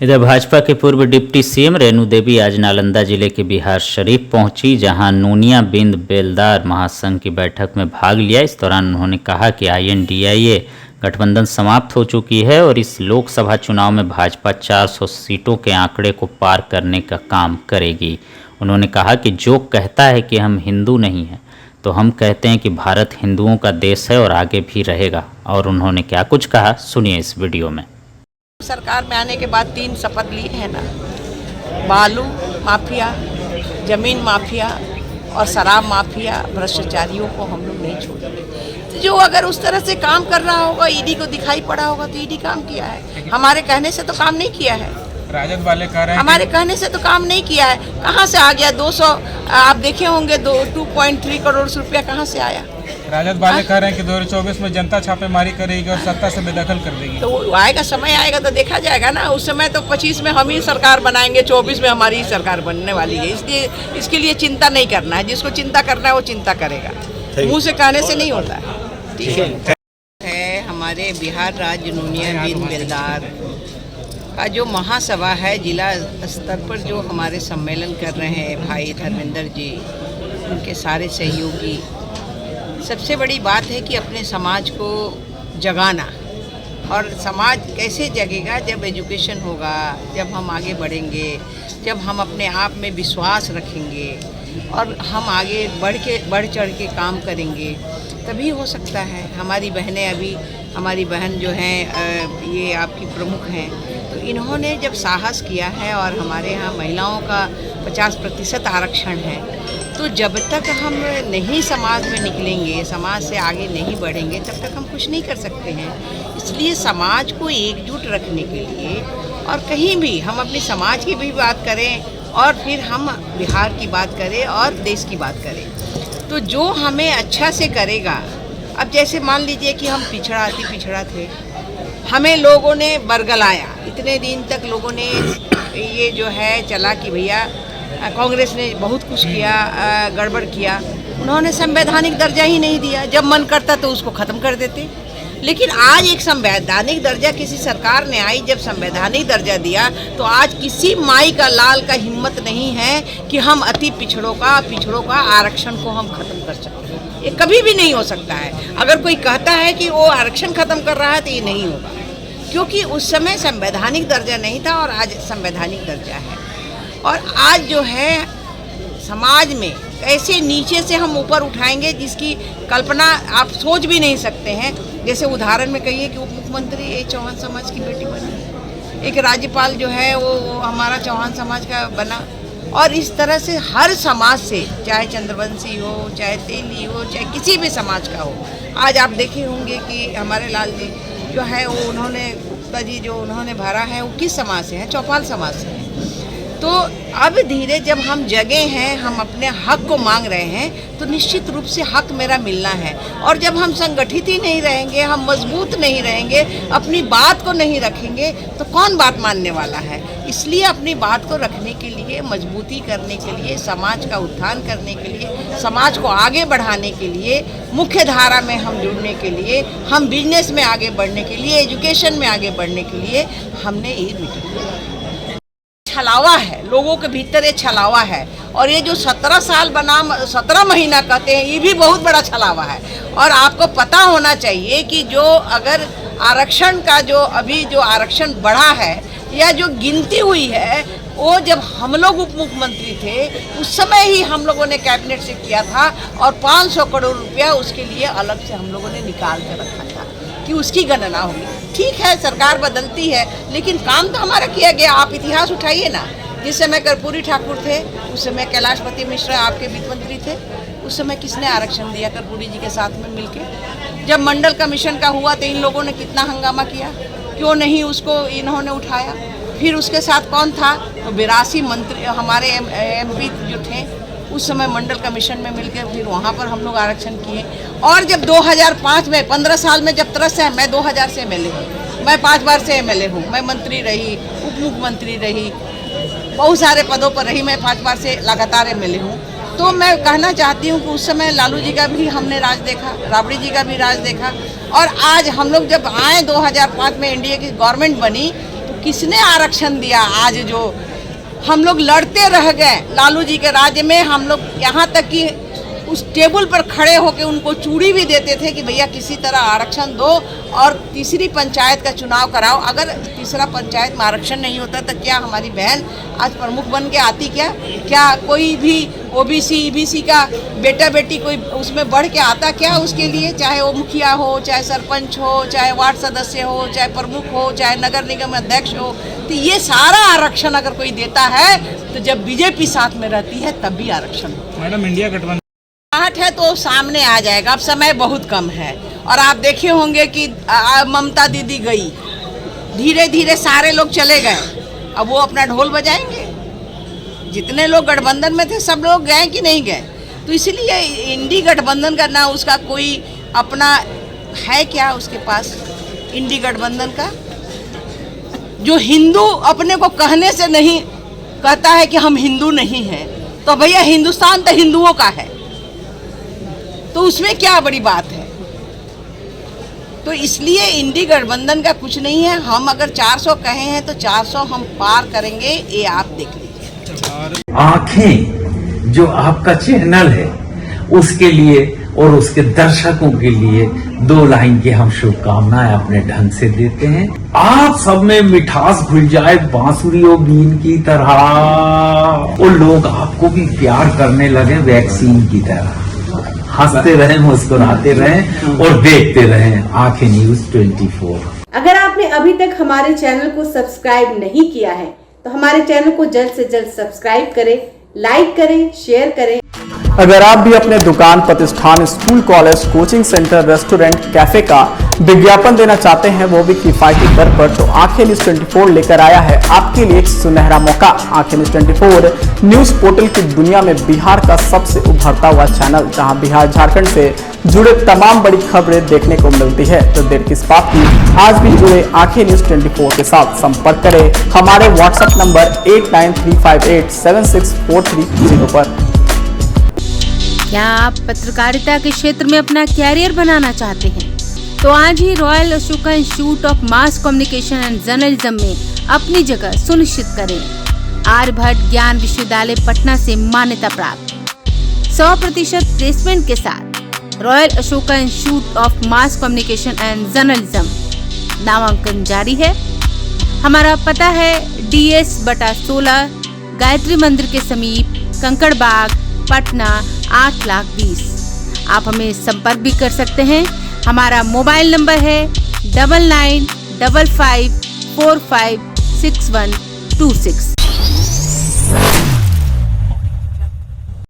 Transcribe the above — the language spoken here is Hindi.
इधर भाजपा के पूर्व डिप्टी सीएम रेणु देवी आज नालंदा जिले के बिहार शरीफ पहुंची, जहां नूनिया बिंद बेलदार महासंघ की बैठक में भाग लिया। इस दौरान उन्होंने कहा कि INDIA गठबंधन समाप्त हो चुकी है और इस लोकसभा चुनाव में भाजपा 400 सीटों के आंकड़े को पार करने का काम करेगी। उन्होंने कहा कि जो कहता है कि हम हिंदू नहीं हैं, तो हम कहते हैं कि भारत हिंदुओं का देश है और आगे भी रहेगा। और उन्होंने क्या कुछ कहा, सुनिए इस वीडियो में। सरकार में आने के बाद 3 शपथ लिए हैं ना, बालू माफिया, जमीन माफिया और शराब माफिया, भ्रष्टाचारियों को हम लोग नहीं छोड़ेंगे। तो जो अगर उस तरह से काम कर रहा होगा, ईडी को दिखाई पड़ा होगा तो ईडी काम किया है, हमारे कहने से तो काम नहीं किया है। राजद वाले कह रहे हैं हमारे कहने से तो काम नहीं किया है। कहाँ से आ गया 200? आप देखे होंगे 2.3 करोड़ रुपया कहाँ से आया। राजद वाले कह रहे हैं कि 2024 में जनता छापेमारी करेगी और सत्ता से बेदखल कर देगी। तो आएगा, समय आएगा तो देखा जाएगा ना। उस समय तो 25 में हम ही सरकार बनाएंगे, 24 में हमारी ही सरकार बनने वाली है। इसलिए इसके लिए चिंता नहीं करना है। जिसको चिंता करना है वो चिंता करेगा, मुंह से कहने से नहीं होता है। ठीक है। हमारे बिहार राज्य नूनिया बिंद बेलदार का जो महासभा है, जिला स्तर पर जो हमारे सम्मेलन कर रहे हैं भाई धर्मेंद्र जी, उनके सारे सहयोगी, सबसे बड़ी बात है कि अपने समाज को जगाना। और समाज कैसे जगेगा? जब एजुकेशन होगा, जब हम आगे बढ़ेंगे, जब हम अपने आप में विश्वास रखेंगे और हम आगे बढ़ चढ़ के काम करेंगे, तभी हो सकता है। हमारी बहनें, अभी हमारी बहन जो हैं ये आपकी प्रमुख हैं, तो इन्होंने जब साहस किया है और हमारे यहाँ महिलाओं का 50% आरक्षण है, तो जब तक हम नहीं समाज में निकलेंगे, समाज से आगे नहीं बढ़ेंगे, तब तक हम कुछ नहीं कर सकते हैं। इसलिए समाज को एकजुट रखने के लिए और कहीं भी हम अपने समाज की भी बात करें और फिर हम बिहार की बात करें और देश की बात करें, तो जो हमें अच्छा से करेगा। अब जैसे मान लीजिए कि हम पिछड़ा थे, हमें लोगों ने बरगलाया, इतने दिन तक लोगों ने ये जो है चला कि भैया कांग्रेस ने बहुत कुछ किया, गड़बड़ किया। उन्होंने संवैधानिक दर्जा ही नहीं दिया, जब मन करता तो उसको ख़त्म कर देते। लेकिन आज एक संवैधानिक दर्जा किसी सरकार ने आई, जब संवैधानिक दर्जा दिया, तो आज किसी माई का लाल का हिम्मत नहीं है कि हम अति पिछड़ों का आरक्षण को हम खत्म कर सकते हैं। ये कभी भी नहीं हो सकता है। अगर कोई कहता है कि वो आरक्षण खत्म कर रहा है तो ये नहीं होगा, क्योंकि उस समय संवैधानिक दर्जा नहीं था और आज संवैधानिक दर्जा है। और आज जो है समाज में कैसे नीचे से हम ऊपर उठाएंगे, जिसकी कल्पना आप सोच भी नहीं सकते हैं। जैसे उदाहरण में कहिए कि उप मुख्यमंत्री चौहान समाज की बेटी बनी, एक राज्यपाल जो है वो हमारा चौहान समाज का बना, और इस तरह से हर समाज से, चाहे चंद्रवंशी हो, चाहे तेली हो, चाहे किसी भी समाज का हो। आज आप देखे होंगे कि हमारे लाल जी जो है वो उन्होंने गुप्ता जी जो उन्होंने भरा है वो किस समाज से है? चौपाल समाज से है। तो अब धीरे जब हम जगे हैं, हम अपने हक को मांग रहे हैं, तो निश्चित रूप से हक मेरा मिलना है। और जब हम संगठित ही नहीं रहेंगे, हम मजबूत नहीं रहेंगे, अपनी बात को नहीं रखेंगे, तो कौन बात मानने वाला है? इसलिए अपनी बात को रखने के लिए, मजबूती करने के लिए, समाज का उत्थान करने के लिए, समाज को आगे बढ़ाने के लिए, मुख्य धारा में हम जुड़ने के लिए, हम बिजनेस में आगे बढ़ने के लिए, एजुकेशन में आगे बढ़ने के लिए हमने ये मीटिंग छलावा है, लोगों के भीतर ये छलावा है। और ये जो 17 साल बनाम 17 महीना कहते हैं, ये भी बहुत बड़ा छलावा है। और आपको पता होना चाहिए कि जो अगर आरक्षण का जो अभी जो आरक्षण बढ़ा है या जो गिनती हुई है, वो जब हम लोग उप मुख्यमंत्री थे उस समय ही हम लोगों ने कैबिनेट से किया था और 500 करोड़ रुपया उसके लिए अलग से हम लोगों ने निकाल कर रखा था कि उसकी गणना होगी। ठीक है, सरकार बदलती है, लेकिन काम तो हमारा किया गया। आप इतिहास उठाइए ना, जिस समय कर्पूरी ठाकुर थे, उस समय कैलाशपति मिश्रा आपके वित्त मंत्री थे, उस समय किसने आरक्षण दिया कर्पूरी जी के साथ में मिलके? जब मंडल कमीशन का हुआ तो इन लोगों ने कितना हंगामा किया, क्यों नहीं उसको इन्होंने उठाया? फिर उसके साथ कौन था? तो 82 मंत्री हमारे MP जो थे उस समय मंडल कमीशन में मिलकर फिर वहाँ पर हम लोग आरक्षण किए। और जब 2005 में 15 साल में जब तरस है, मैं 2000 से MLA हूँ, मैं 5 बार से MLA हूँ, मैं मंत्री रही, उप मुख्यमंत्री रही, बहुत सारे पदों पर रही, मैं 5 बार से लगातार MLA हूँ। तो मैं कहना चाहती हूँ कि उस समय लालू जी का भी हमने राज देखा, राबड़ी जी का भी राज देखा, और आज हम लोग जब आए 2005 में NDA की गवर्नमेंट बनी, किसने आरक्षण दिया? आज जो हम लोग लड़ते रह गए लालू जी के राज्य में, हम लोग यहाँ तक कि उस टेबल पर खड़े होकर उनको चूड़ी भी देते थे कि भैया किसी तरह आरक्षण दो और तीसरी पंचायत का चुनाव कराओ। अगर तीसरा पंचायत में आरक्षण नहीं होता तो क्या हमारी बहन आज प्रमुख बन के आती? क्या कोई भी ओबीसी ईबीसी का बेटा बेटी कोई उसमें बढ़ के आता क्या उसके लिए? चाहे वो मुखिया हो, चाहे सरपंच हो, चाहे वार्ड सदस्य हो, चाहे प्रमुख हो, चाहे नगर निगम अध्यक्ष हो, तो ये सारा आरक्षण अगर कोई देता है तो जब बीजेपी साथ में रहती है तब भी आरक्षण। मैडम इंडिया गठबंधन है तो सामने आ जाएगा, अब समय बहुत कम है। और आप देखे होंगे कि ममता दीदी गई, धीरे धीरे सारे लोग चले गए, अब वो अपना ढोल बजाएंगे। जितने लोग गठबंधन में थे सब लोग गए कि नहीं गए? तो इसलिए इंडी गठबंधन का ना उसका कोई अपना है क्या उसके पास इंडी गठबंधन का? जो हिंदू अपने को कहने से नहीं कहता है कि हम हिंदू नहीं हैं, तो भैया हिंदुस्तान तो हिंदुओं का है, तो उसमें क्या बड़ी बात है? तो इसलिए इंडी गठबंधन का कुछ नहीं है। हम अगर 400 कहे हैं तो 400 हम पार करेंगे, ये आप देख लीजिए। आंखें जो आपका चैनल है उसके लिए और उसके दर्शकों के लिए 2 लाइन की हम शुभकामनाएं अपने ढंग से देते हैं। आप सब में मिठास घुल जाए बांसुरी और बीन की तरह, और लोग आपको भी प्यार करने लगे वैक्सीन की तरह। हंसते रहें, मुस्कुराते रहें और देखते रहें आंखें न्यूज 24। अगर आपने अभी तक हमारे चैनल को सब्सक्राइब नहीं किया है तो हमारे चैनल को जल्द से जल्द सब्सक्राइब करें, लाइक करें, शेयर करें। अगर आप भी अपने दुकान, प्रतिष्ठान, school, college, coaching centre, restaurant, cafe का विज्ञापन देना चाहते हैं, वो भी किफायती दर पर, तो आंखें न्यूज 24 लेकर आया है आपके लिए एक सुनहरा मौका। आंखें न्यूज 24 न्यूज पोर्टल की दुनिया में बिहार का सबसे उभरता हुआ चैनल, जहां बिहार झारखंड से जुड़े तमाम बड़ी खबरें देखने को मिलती है। तो देर किस बात की, आज भी जुड़े आंखें न्यूज 24 के साथ संपर्क करें हमारे व्हाट्सएप नंबर 8935876430 पर। क्या आप पत्रकारिता के क्षेत्र में अपना कैरियर बनाना चाहते हैं? तो आज ही Royal Ashoka Institute of Mass Communication and Journalism में अपनी जगह सुनिश्चित करें। आर्यभट्ट ज्ञान विश्वविद्यालय पटना से मान्यता प्राप्त 100% प्लेसमेंट के साथ royal Ashoka Institute of Mass Communication and journalism नामांकन जारी है। हमारा पता है DS/16 गायत्री मंदिर के समीप, कंकड़ बाग, पटना 8,20,000। आप हमें संपर्क भी कर सकते हैं। हमारा मोबाइल नंबर है 9955456126।